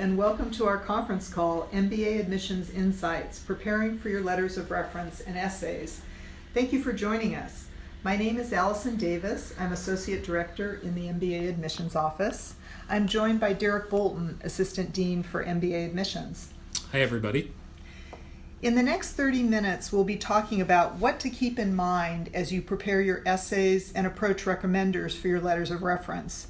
and welcome to our conference call, MBA Admissions Insights, Preparing for Your Letters of Reference and Essays. Thank you for joining us. My name is Allison Davis. I'm Associate Director in the MBA Admissions Office. I'm joined by Derek Bolton, Assistant Dean for MBA Admissions. Hi, everybody. In the next 30 minutes, we'll be talking about what to keep in mind as you prepare your essays and approach recommenders for your letters of reference.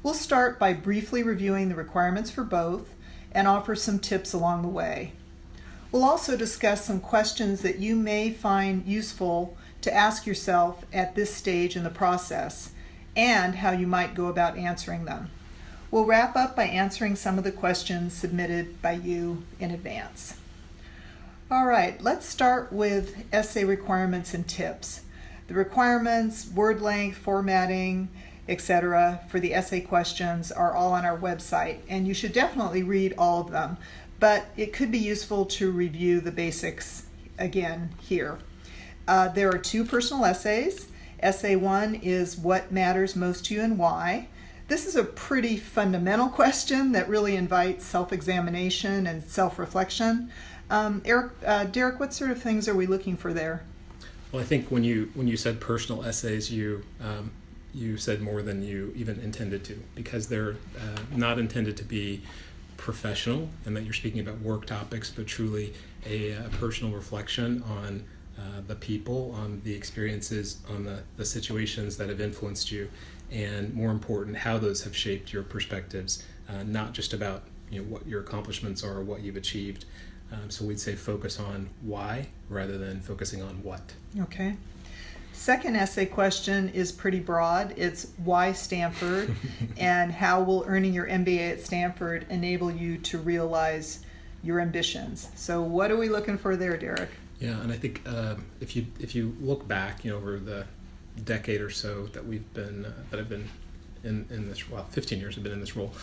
We'll start by briefly reviewing the requirements for both and offer some tips along the way. We'll also discuss some questions that you may find useful to ask yourself at this stage in the process and how you might go about answering them. We'll wrap up by answering some of the questions submitted by you in advance. All right, let's start with essay requirements and tips. The requirements, word length, formatting, etc. for the essay questions are all on our website, and you should definitely read all of them, but it could be useful to review the basics again here. There are two personal essays. Essay 1 is what matters most to you and why. This is a pretty fundamental question that really invites self-examination and self-reflection. Derek, what sort of things are we looking for there? Well, I think when you said personal essays, you said more than you even intended to, because they're not intended to be professional and that you're speaking about work topics, but truly a personal reflection on the people, on the experiences, on the situations that have influenced you, and more important, how those have shaped your perspectives, not just about what your accomplishments are or what you've achieved. So we'd say focus on why rather than focusing on what. Okay. Second essay question is pretty broad. It's why Stanford and how will earning your MBA at Stanford enable you to realize your ambitions? So what are we looking for there, Derek? Yeah, and I think if you look back, over the decade or so that I've been in this, 15 years I've been in this role,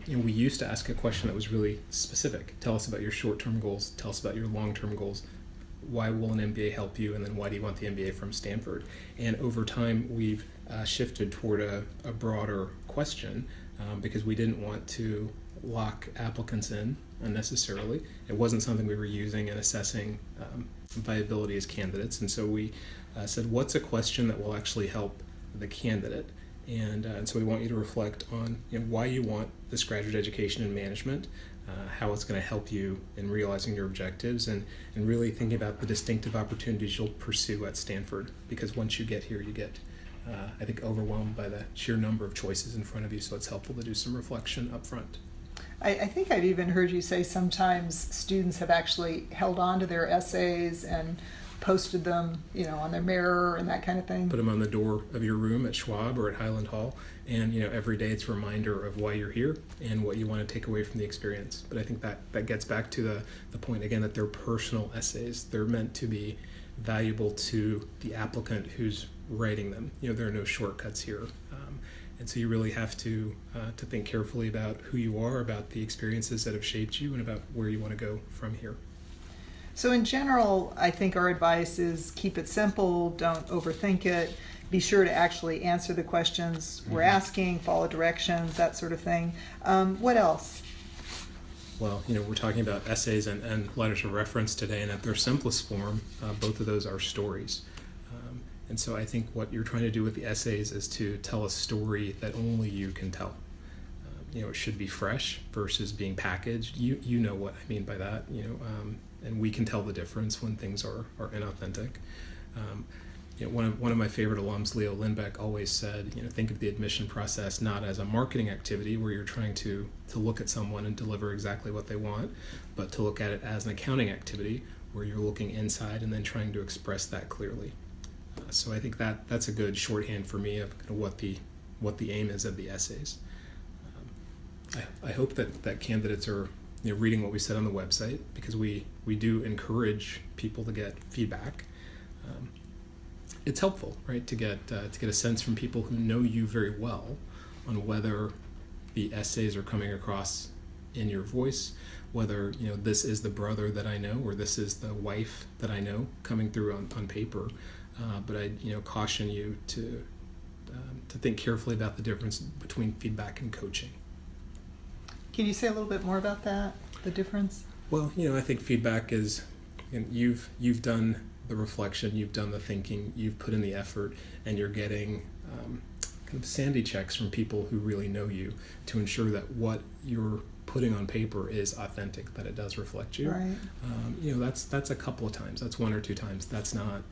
we used to ask a question that was really specific. Tell us about your short-term goals. Tell us about your long-term goals. Why will an MBA help you? And then why do you want the MBA from Stanford? And over time, we've shifted toward a broader question because we didn't want to lock applicants in unnecessarily. It wasn't something we were using in assessing viability as candidates. And so we said, what's a question that will actually help the candidate? And so we want you to reflect on why you want this graduate education in management, how it's going to help you in realizing your objectives, and really thinking about the distinctive opportunities you'll pursue at Stanford. Because once you get here, you get, I think, overwhelmed by the sheer number of choices in front of you, so it's helpful to do some reflection up front. I think I've even heard you say sometimes students have actually held on to their essays and posted them, on their mirror and that kind of thing. Put them on the door of your room at Schwab or at Highland Hall, and every day it's a reminder of why you're here and what you want to take away from the experience. But I think that gets back to the point again that they're personal essays. They're meant to be valuable to the applicant who's writing them. There are no shortcuts here, and so you really have to think carefully about who you are, about the experiences that have shaped you, and about where you want to go from here. So in general, I think our advice is keep it simple, don't overthink it, be sure to actually answer the questions we're asking, follow directions, that sort of thing. What else? Well, we're talking about essays and letters of reference today, and at their simplest form, both of those are stories. And so I think what you're trying to do with the essays is to tell a story that only you can tell. It should be fresh versus being packaged. You know what I mean by that, and we can tell the difference when things are inauthentic. One of my favorite alums, Leo Lindbeck, always said, think of the admission process not as a marketing activity where you're trying to look at someone and deliver exactly what they want, but to look at it as an accounting activity where you're looking inside and then trying to express that clearly. So I think that's a good shorthand for me of what the aim is of the essays. I hope that candidates are reading what we said on the website, because we do encourage people to get feedback. It's helpful, right, to get a sense from people who know you very well on whether the essays are coming across in your voice, whether this is the brother that I know or this is the wife that I know coming through on paper. But I caution you to think carefully about the difference between feedback and coaching. Can you say a little bit more about that, the difference? Well, I think feedback is, you've done the reflection, you've done the thinking, you've put in the effort, and you're getting kind of sanity checks from people who really know you to ensure that what you're putting on paper is authentic, that it does reflect you. Right. That's a couple of times. That's one or two times. That's not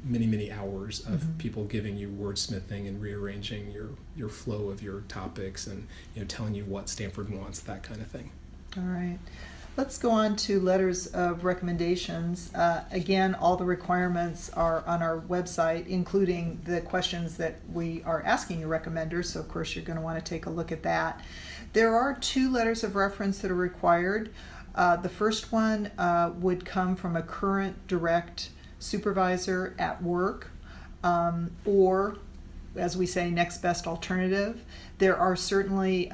many hours of people giving you wordsmithing and rearranging your flow of your topics and telling you what Stanford wants, that kind of thing. All right. Let's go on to letters of recommendations. Again, all the requirements are on our website, including the questions that we are asking your recommenders, so of course you're going to want to take a look at that. There are 2 letters of reference that are required. The first one would come from a current direct supervisor at work, or, as we say, next best alternative. There are certainly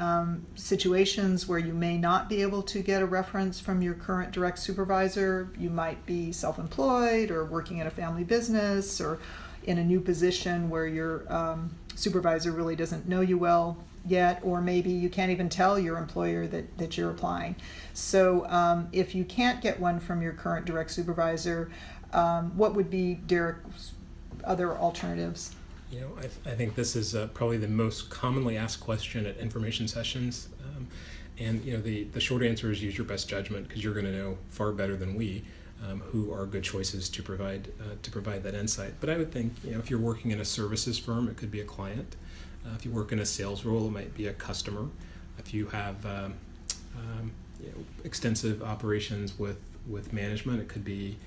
situations where you may not be able to get a reference from your current direct supervisor. You might be self-employed or working at a family business or in a new position where your supervisor really doesn't know you well yet, or maybe you can't even tell your employer that you're applying. So if you can't get one from your current direct supervisor, what would be Derek's other alternatives? I think this is probably the most commonly asked question at information sessions. And the short answer is use your best judgment, because you're going to know far better than we who are good choices to provide that insight. But I would think, if you're working in a services firm, it could be a client. If you work in a sales role, it might be a customer. If you have extensive operations with management, it could be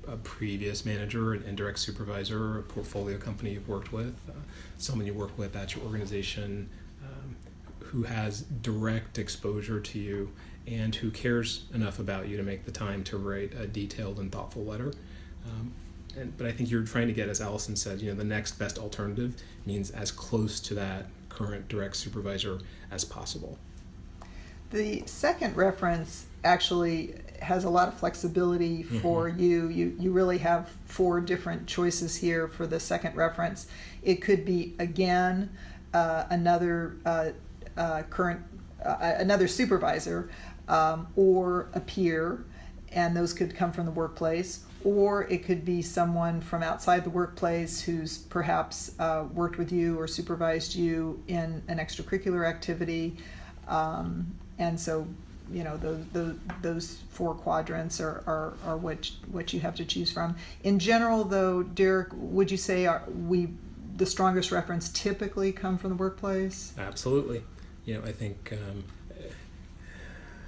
a previous manager, an indirect supervisor, a portfolio company you've worked with, someone you work with at your organization who has direct exposure to you and who cares enough about you to make the time to write a detailed and thoughtful letter. But I think you're trying to get, as Allison said, the next best alternative means as close to that current direct supervisor as possible. The second reference actually has a lot of flexibility for you. You really have 4 different choices here for the second reference. It could be, again, another supervisor or a peer, and those could come from the workplace, or it could be someone from outside the workplace who's perhaps worked with you or supervised you in an extracurricular activity. And so, those 4 quadrants are what you have to choose from. In general, though, Derek, would you say the strongest reference typically come from the workplace? Absolutely. I think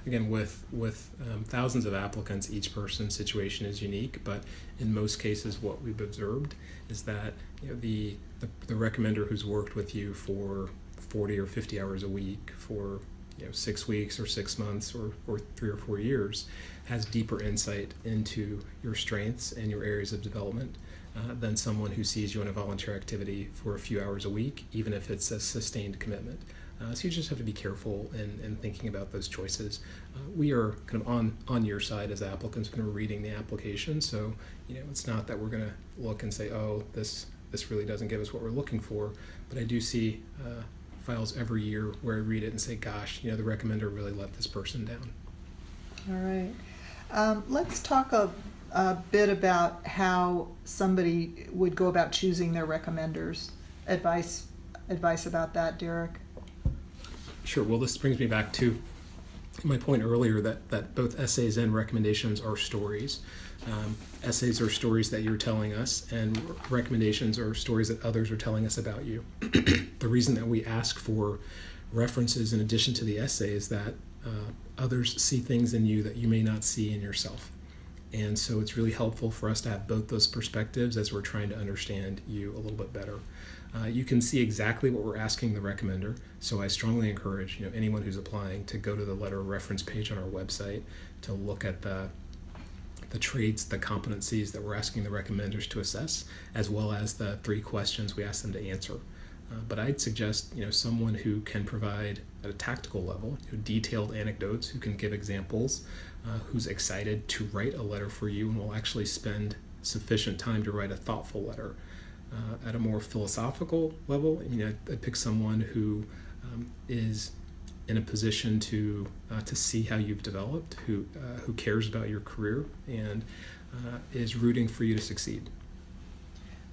again, with thousands of applicants, each person's situation is unique. But in most cases, what we've observed is that the recommender who's worked with you for 40 or 50 hours a week for 6 weeks or 6 months or 3 or 4 years has deeper insight into your strengths and your areas of development than someone who sees you in a volunteer activity for a few hours a week, even if it's a sustained commitment. So you just have to be careful in thinking about those choices. We are kind of on your side as applicants when we're reading the application, so it's not that we're going to look and say, oh, this really doesn't give us what we're looking for, but I do see files every year where I read it and say, gosh, the recommender really let this person down. All right. Let's talk a bit about how somebody would go about choosing their recommenders. Advice about that, Derek? Sure. Well, this brings me back to my point earlier that both essays and recommendations are stories. Essays are stories that you're telling us, and recommendations are stories that others are telling us about you. The reason that we ask for references in addition to the essay is that others see things in you that you may not see in yourself. And so it's really helpful for us to have both those perspectives as we're trying to understand you a little bit better. You can see exactly what we're asking the recommender, so I strongly encourage anyone who's applying to go to the letter of reference page on our website to look at the traits, the competencies that we're asking the recommenders to assess, as well as the 3 questions we ask them to answer. But I'd suggest someone who can provide at a tactical level detailed anecdotes, who can give examples, who's excited to write a letter for you and will actually spend sufficient time to write a thoughtful letter. At a more philosophical level, I'd pick someone who is in a position to see how you've developed, who cares about your career, and is rooting for you to succeed.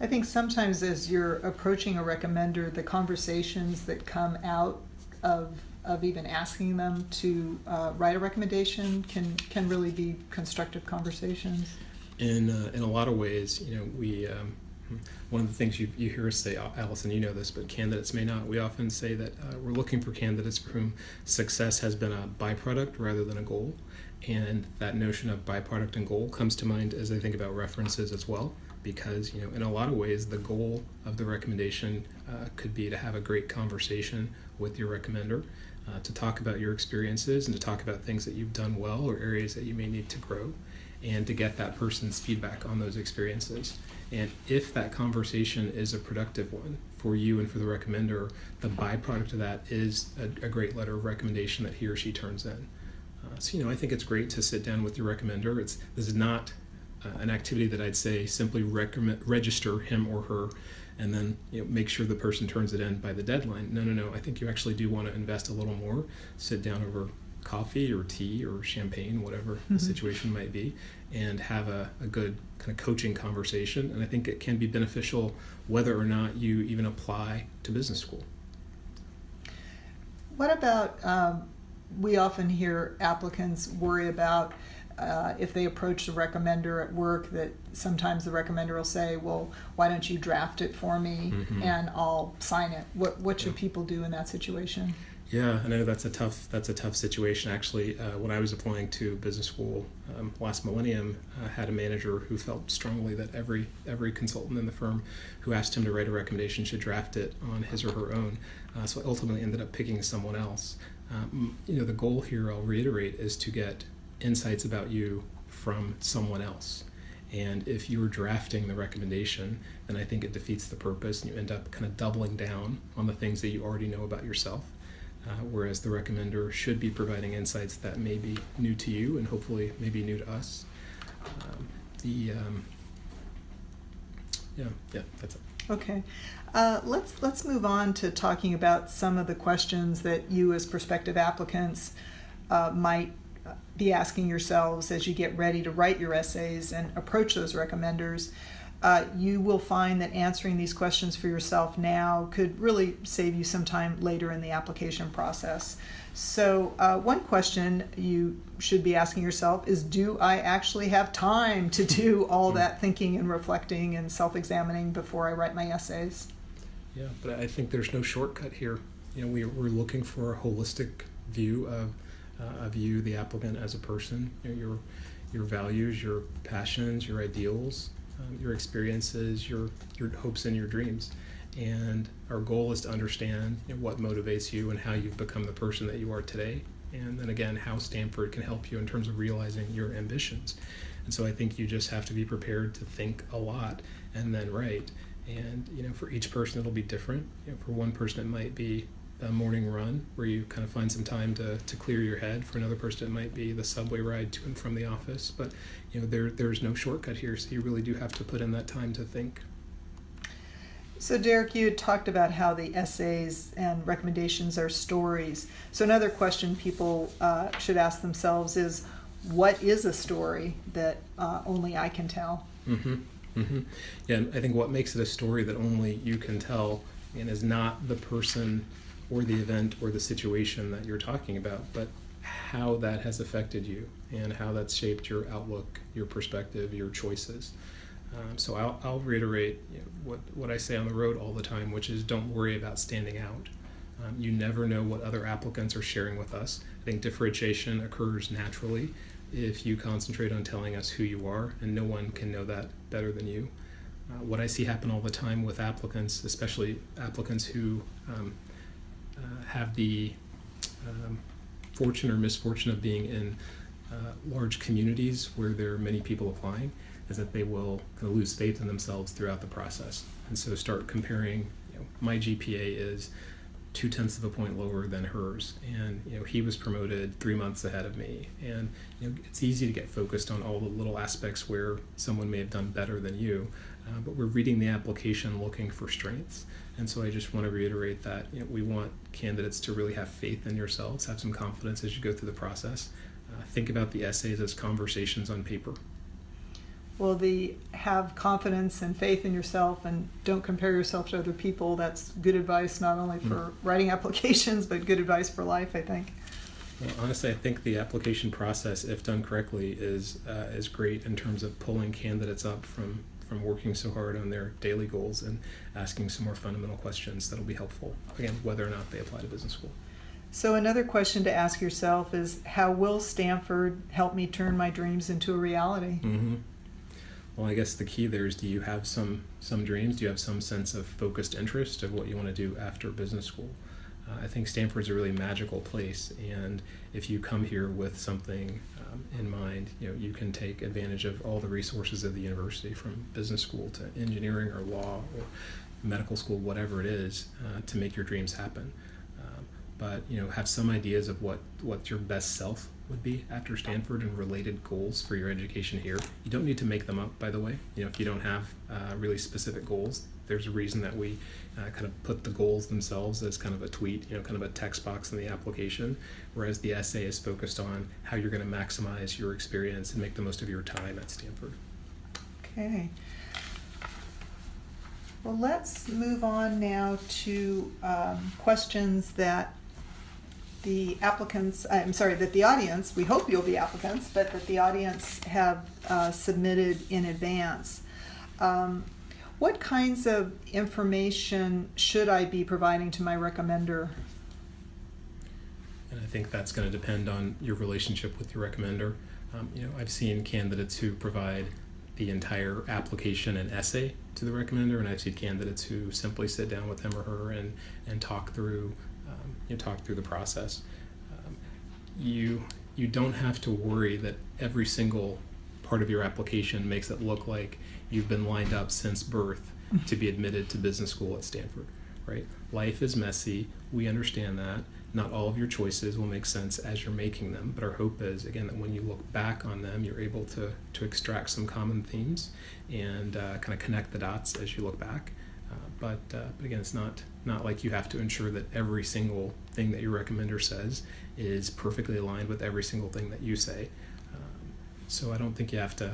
I think sometimes as you're approaching a recommender, the conversations that come out of even asking them to write a recommendation can really be constructive conversations. In a lot of ways, we one of the things you hear us say, Allison, you know this, but candidates may not. We often say that we're looking for candidates for whom success has been a byproduct rather than a goal. And that notion of byproduct and goal comes to mind as I think about references as well, because in a lot of ways the goal of the recommendation could be to have a great conversation with your recommender, to talk about your experiences and to talk about things that you've done well or areas that you may need to grow, and to get that person's feedback on those experiences. And if that conversation is a productive one for you and for the recommender, the byproduct of that is a great letter of recommendation that he or she turns in. So I think it's great to sit down with your recommender. This is not an activity that I'd say simply register him or her and then make sure the person turns it in by the deadline. No. I think you actually do want to invest a little more, sit down over coffee or tea or champagne, whatever the situation might be, and have a good kind of coaching conversation. And I think it can be beneficial whether or not you even apply to business school. What about, we often hear applicants worry about if they approach the recommender at work, that sometimes the recommender will say, well, why don't you draft it for me and I'll sign it. What should people do in that situation? Yeah, I know that's a tough situation. Actually, when I was applying to business school last millennium, I had a manager who felt strongly that every consultant in the firm who asked him to write a recommendation should draft it on his or her own. So I ultimately ended up picking someone else. The goal here, I'll reiterate, is to get insights about you from someone else. And if you're drafting the recommendation, then I think it defeats the purpose, and you end up kind of doubling down on the things that you already know about yourself. Whereas the recommender should be providing insights that may be new to you and hopefully maybe new to us. That's it. Okay. Let's move on to talking about some of the questions that you as prospective applicants might be asking yourselves as you get ready to write your essays and approach those recommenders. You will find that answering these questions for yourself now could really save you some time later in the application process. So one question you should be asking yourself is, do I actually have time to do all that thinking and reflecting and self-examining before I write my essays? Yeah, but I think there's no shortcut here. We're looking for a holistic view of you, the applicant, as a person, your values, your passions, your ideals, your experiences, your hopes and your dreams. And our goal is to understand what motivates you and how you've become the person that you are today. And then again, how Stanford can help you in terms of realizing your ambitions. And so I think you just have to be prepared to think a lot and then write. And for each person it'll be different. For one person it might be a morning run where you kind of find some time to clear your head. For another person it might be the subway ride to and from the office. But there's no shortcut here, so you really do have to put in that time to think. So Derek, you had talked about how the essays and recommendations are stories. So another question people should ask themselves is, what is a story that only I can tell? Yeah, and I think what makes it a story that only you can tell and is not the person or the event or the situation that you're talking about, but how that has affected you and how that's shaped your outlook, your perspective, your choices. So I'll reiterate what I say on the road all the time, which is don't worry about standing out. You never know what other applicants are sharing with us. I think differentiation occurs naturally if you concentrate on telling us who you are, and no one can know that better than you. What I see happen all the time with applicants, especially applicants who have the fortune or misfortune of being in large communities where there are many people applying, is that they will kind of lose faith in themselves throughout the process. And so start comparing, my GPA is 0.2 of a point lower than hers, and he was promoted 3 months ahead of me. And it's easy to get focused on all the little aspects where someone may have done better than you, but we're reading the application looking for strengths. And so I just want to reiterate that we want candidates to really have faith in yourselves, have some confidence as you go through the process. Think about the essays as conversations on paper. Well, the have confidence and faith in yourself and don't compare yourself to other people, that's good advice not only for writing applications, but good advice for life, I think. Well, honestly, I think the application process, if done correctly, is great in terms of pulling candidates up from working so hard on their daily goals and asking some more fundamental questions that'll be helpful, again, whether or not they apply to business school. So another question to ask yourself is, how will Stanford help me turn my dreams into a reality? Mm-hmm. Well, I guess the key there is, do you have some dreams? Do you have some sense of focused interest of what you want to do after business school? I think Stanford's a really magical place, and if you come here with something in mind, you can take advantage of all the resources of the university, from business school to engineering or law or medical school, whatever it is, to make your dreams happen. But have some ideas of what your best self would be after Stanford and related goals for your education here. You don't need to make them up, by the way. If you don't have really specific goals, there's a reason that we kind of put the goals themselves as kind of a tweet, kind of a text box in the application, whereas the essay is focused on how you're going to maximize your experience and make the most of your time at Stanford. Okay. Well, let's move on now to questions that the audience, we hope you'll be applicants, but that the audience have submitted in advance. What kinds of information should I be providing to my recommender? And I think that's going to depend on your relationship with your recommender. I've seen candidates who provide the entire application and essay to the recommender, and I've seen candidates who simply sit down with him or her and talk through the process. You don't have to worry that every single part of your application makes it look like you've been lined up since birth to be admitted to business school at Stanford, right? Life is messy. We understand that. Not all of your choices will make sense as you're making them, but our hope is, again, that when you look back on them, you're able to extract some common themes and kind of connect the dots as you look back. But again, it's not like you have to ensure that every single thing that your recommender says is perfectly aligned with every single thing that you say. So I don't think you have to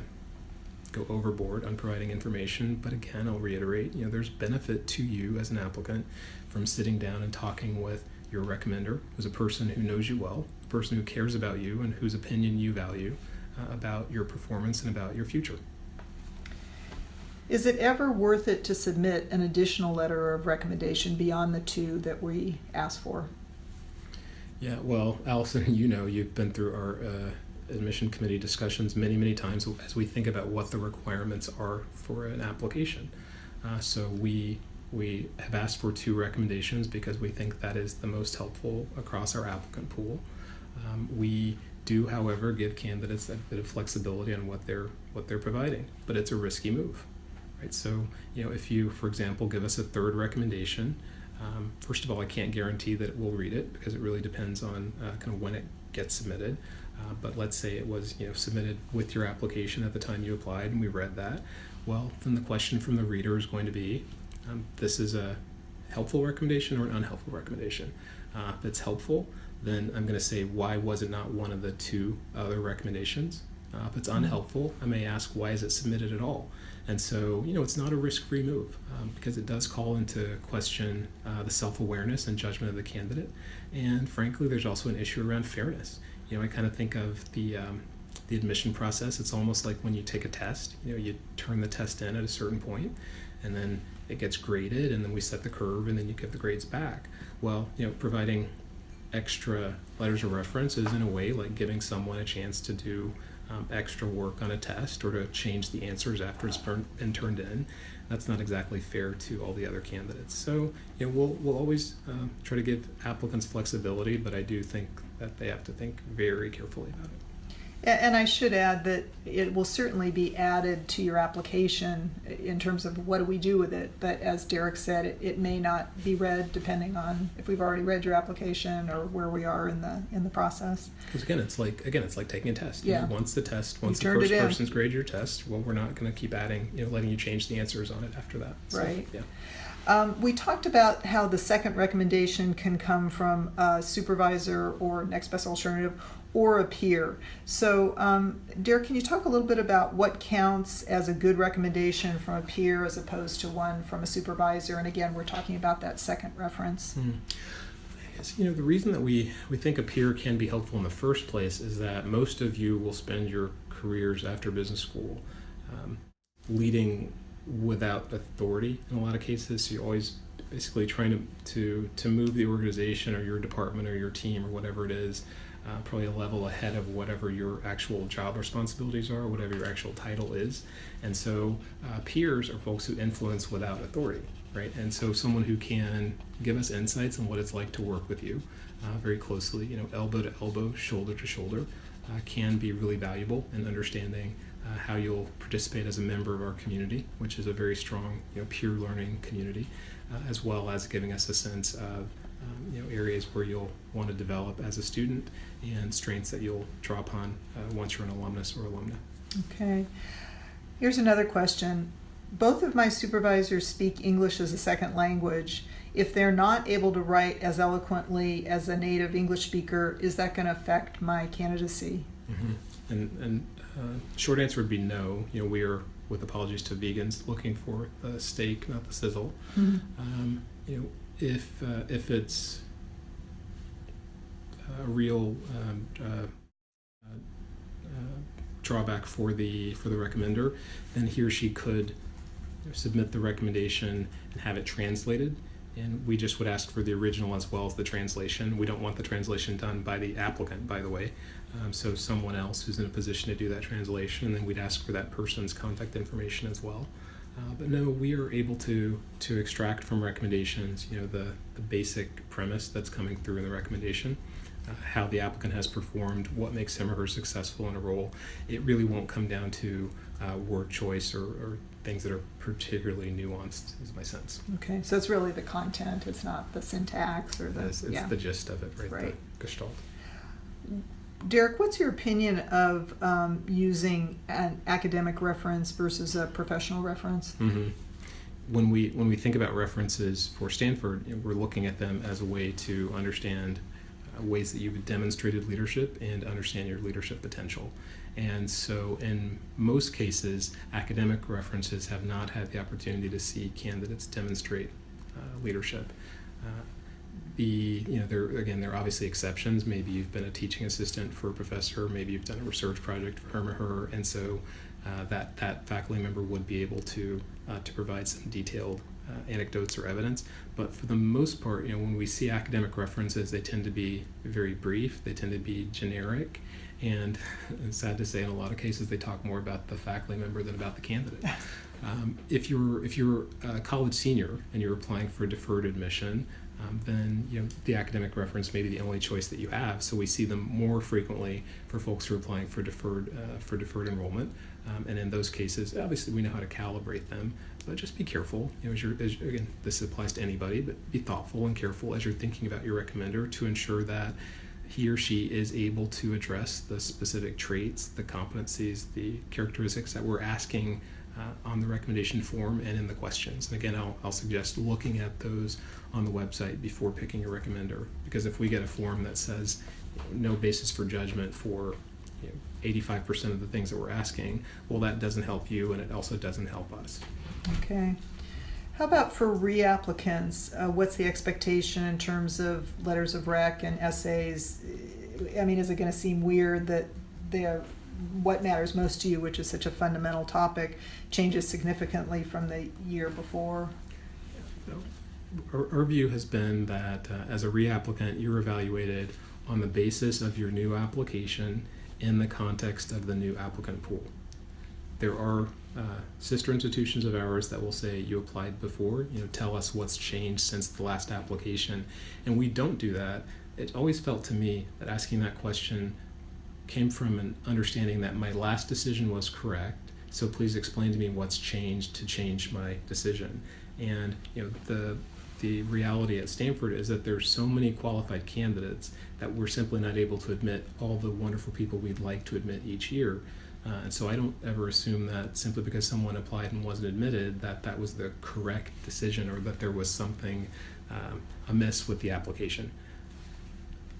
go overboard on providing information, but again, I'll reiterate, there's benefit to you as an applicant from sitting down and talking with your recommender, who's a person who knows you well, a person who cares about you and whose opinion you value about your performance and about your future. Is it ever worth it to submit an additional letter of recommendation beyond the two that we asked for? Yeah, well, Allison, you've been through our admission committee discussions many times as we think about what the requirements are for an application. So we have asked for 2 recommendations because we think that is the most helpful across our applicant pool. We do, however, give candidates a bit of flexibility on what they're providing, but it's a risky move, right? So if you, for example, give us a 3rd recommendation, first of all, I can't guarantee that we'll read it because it really depends on kind of when it gets submitted. But let's say it was submitted with your application at the time you applied and we read that. Well, then the question from the reader is going to be, this is a helpful recommendation or an unhelpful recommendation? If it's helpful, then I'm going to say, why was it not one of the 2 other recommendations? If it's unhelpful, I may ask, why is it submitted at all? And so, it's not a risk-free move because it does call into question the self-awareness and judgment of the candidate. And frankly, there's also an issue around fairness. I kind of think of the admission process. It's almost like when you take a test. You turn the test in at a certain point, and then it gets graded, and then we set the curve, and then you give the grades back. Well, providing extra letters of reference is in a way like giving someone a chance to do extra work on a test or to change the answers after it's been turned in. That's not exactly fair to all the other candidates. So we'll always try to give applicants flexibility, but I do think that they have to think very carefully about it. And I should add that it will certainly be added to your application in terms of what do we do with it. But as Derek said, it may not be read depending on if we've already read your application or where we are in the process. Because again, it's like taking a test. Yeah. Once the first person's graded your test, well, we're not going to keep adding, letting you change the answers on it after that. So, right. Yeah. We talked about how the second recommendation can come from a supervisor or next best alternative or a peer. So, Derek, can you talk a little bit about what counts as a good recommendation from a peer as opposed to one from a supervisor? And again, we're talking about that second reference. The reason that we think a peer can be helpful in the first place is that most of you will spend your careers after business school leading without authority in a lot of cases. So you're always basically trying to move the organization or your department or your team or whatever it is probably a level ahead of whatever your actual job responsibilities are, whatever your actual title is. And so peers are folks who influence without authority, right? And so someone who can give us insights on what it's like to work with you very closely, elbow to elbow, shoulder to shoulder, can be really valuable in understanding how you'll participate as a member of our community, which is a very strong peer learning community, as well as giving us a sense of areas where you'll want to develop as a student and strengths that you'll draw upon once you're an alumnus or alumna. Okay. Here's another question. Both of my supervisors speak English as a second language. If they're not able to write as eloquently as a native English speaker, is that going to affect my candidacy? Mm-hmm. And short answer would be no. We are, with apologies to vegans, looking for the steak, not the sizzle. Mm-hmm. If it's a real drawback for the recommender, then he or she could submit the recommendation and have it translated. And we just would ask for the original as well as the translation. We don't want the translation done by the applicant, by the way. So someone else who's in a position to do that translation, and then we'd ask for that person's contact information as well. But no, we are able to extract from recommendations, the basic premise that's coming through in the recommendation, how the applicant has performed, what makes him or her successful in a role. It really won't come down to word choice or things that are particularly nuanced, is my sense. Okay, so it's really the content, it's not the syntax or the... It's the gist of it, right? The gestalt. Derek, what's your opinion of using an academic reference versus a professional reference? Mm-hmm. When we think about references for Stanford, we're looking at them as a way to understand ways that you've demonstrated leadership and understand your leadership potential. And so in most cases, academic references have not had the opportunity to see candidates demonstrate leadership. There are obviously exceptions. Maybe you've been a teaching assistant for a professor, maybe you've done a research project for him or her, and so that faculty member would be able to provide some detailed anecdotes or evidence. But for the most part, when we see academic references, they tend to be very brief, they tend to be generic, and it's sad to say in a lot of cases they talk more about the faculty member than about the candidate. If you're a college senior and you're applying for deferred admission, then the academic reference may be the only choice that you have. So we see them more frequently for folks who are applying for deferred enrollment, and in those cases, obviously we know how to calibrate them. But just be careful. Again, this applies to anybody, but be thoughtful and careful as you're thinking about your recommender to ensure that he or she is able to address the specific traits, the competencies, the characteristics that we're asking on the recommendation form and in the questions. And again, I'll suggest looking at those on the website before picking your recommender, because if we get a form that says no basis for judgment for 85% of the things that we're asking, well, that doesn't help you, and it also doesn't help us. Okay. How about for reapplicants? What's the expectation in terms of letters of rec and essays? I mean, is it going to seem weird that what matters most to you, which is such a fundamental topic, changes significantly from the year before? Our view has been that as a reapplicant, you're evaluated on the basis of your new application in the context of the new applicant pool. There are sister institutions of ours that will say you applied before, tell us what's changed since the last application, and we don't do that. It always felt to me that asking that question came from an understanding that my last decision was correct, so please explain to me what's changed to change my decision. And the reality at Stanford is that there's so many qualified candidates that we're simply not able to admit all the wonderful people we'd like to admit each year. And so I don't ever assume that simply because someone applied and wasn't admitted that that was the correct decision or that there was something amiss with the application.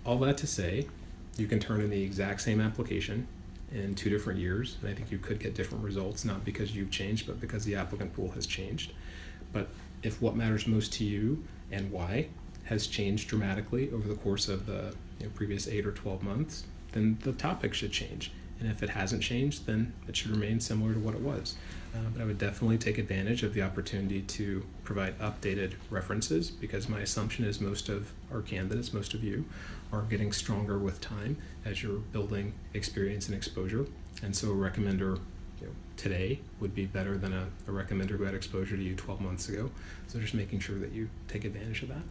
All that to say, you can turn in the exact same application in 2 different years, and I think you could get different results, not because you've changed, but because the applicant pool has changed. But if what matters most to you and why has changed dramatically over the course of the previous 8 or 12 months, then the topic should change. And if it hasn't changed, then it should remain similar to what it was. But I would definitely take advantage of the opportunity to provide updated references, because my assumption is most of our candidates, most of you, are getting stronger with time as you're building experience and exposure. And so a recommender today would be better than a recommender who had exposure to you 12 months ago. So just making sure that you take advantage of that.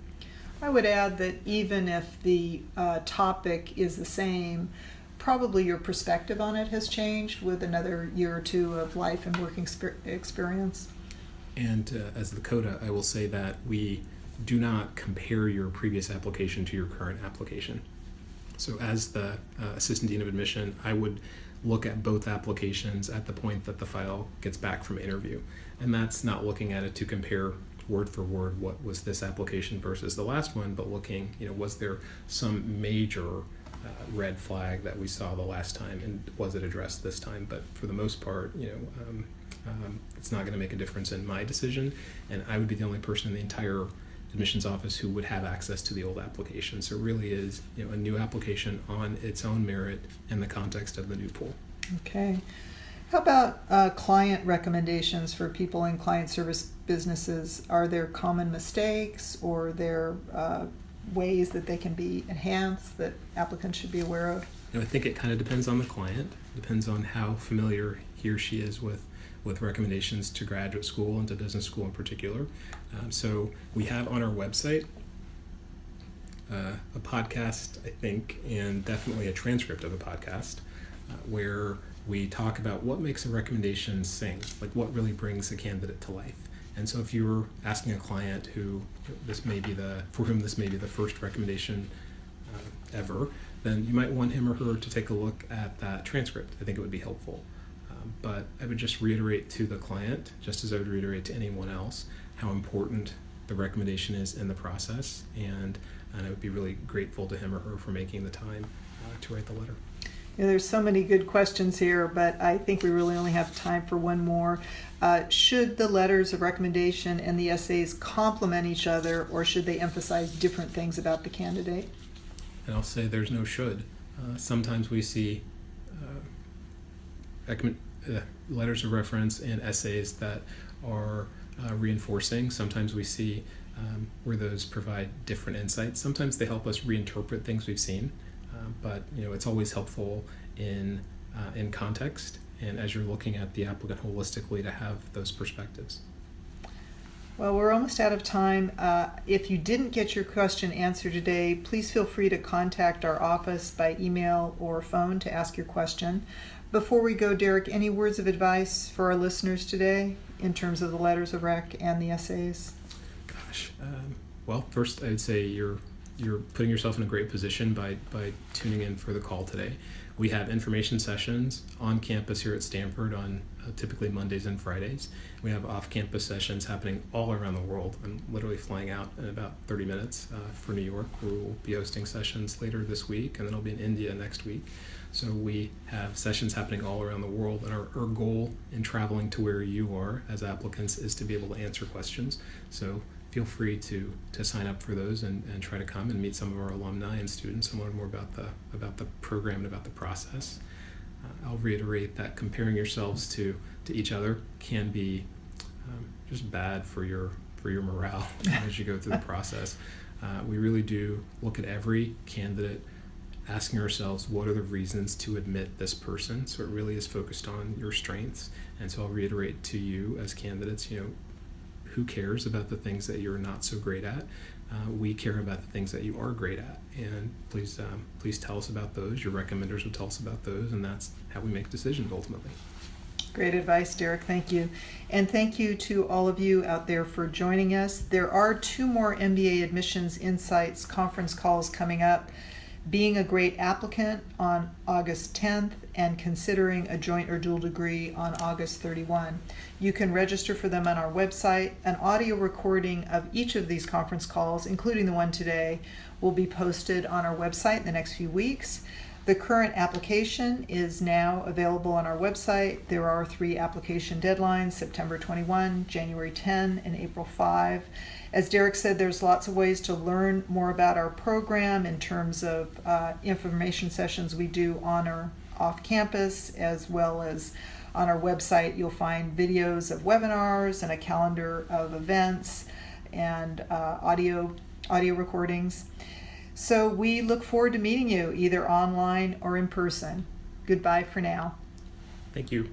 I would add that even if the topic is the same, probably your perspective on it has changed with another year or 2 of life and working experience. And as the CODA, I will say that we do not compare your previous application to your current application. So as the Assistant Dean of Admission, I would look at both applications at the point that the file gets back from interview. And that's not looking at it to compare word for word what was this application versus the last one, but looking, was there some major red flag that we saw the last time, and was it addressed this time? But for the most part, it's not going to make a difference in my decision, and I would be the only person in the entire admissions office who would have access to the old application. So it really is a new application on its own merit in the context of the new pool. Okay. How about client recommendations for people in client service businesses? Are there common mistakes, or there ways that they can be enhanced that applicants should be aware of? I think it kind of depends on the client, depends on how familiar he or she is with recommendations to graduate school and to business school in particular. So we have on our website a podcast, I think, and definitely a transcript of a podcast where we talk about what makes a recommendation sing, like what really brings a candidate to life. And so if you're asking a client for whom this may be the first recommendation ever, then you might want him or her to take a look at that transcript. I think it would be helpful. But I would just reiterate to the client, just as I would reiterate to anyone else, how important the recommendation is in the process, and I would be really grateful to him or her for making the time to write the letter. There's so many good questions here, but I think we really only have time for one more. Should the letters of recommendation and the essays complement each other, or should they emphasize different things about the candidate? And I'll say there's no should. Sometimes we see letters of reference and essays that are reinforcing. Sometimes we see where those provide different insights. Sometimes they help us reinterpret things we've seen. But it's always helpful in context, and as you're looking at the applicant holistically, to have those perspectives. Well, we're almost out of time. If you didn't get your question answered today, please feel free to contact our office by email or phone to ask your question. Before we go, Derek, any words of advice for our listeners today in terms of the letters of rec and the essays? Gosh, well, first I'd say you're putting yourself in a great position by tuning in for the call today. We have information sessions on campus here at Stanford on typically Mondays and Fridays. We have off-campus sessions happening all around the world. I'm literally flying out in about 30 minutes for New York, where we'll be hosting sessions later this week, and then I'll be in India next week. So we have sessions happening all around the world, and our goal in traveling to where you are as applicants is to be able to answer questions. So feel free to sign up for those and try to come and meet some of our alumni and students and learn more about the program and about the process. I'll reiterate that comparing yourselves to each other can be just bad for your morale as you go through the process. We really do look at every candidate, asking ourselves what are the reasons to admit this person. So it really is focused on your strengths. And so I'll reiterate to you as candidates, who cares about the things that you're not so great at? We care about the things that you are great at, and please tell us about those. Your recommenders will tell us about those, and that's how we make decisions ultimately. Great advice, Derek. Thank you. And thank you to all of you out there for joining us. There are 2 more MBA Admissions Insights conference calls coming up. Being a Great Applicant on August 10th, and Considering a Joint or Dual Degree on August 31. You can register for them on our website. An audio recording of each of these conference calls, including the one today, will be posted on our website in the next few weeks. The current application is now available on our website. There are 3 application deadlines: September 21, January 10, and April 5. As Derek said, there's lots of ways to learn more about our program in terms of information sessions we do on or off campus, as well as on our website. You'll find videos of webinars and a calendar of events and audio recordings. So we look forward to meeting you either online or in person. Goodbye for now. Thank you.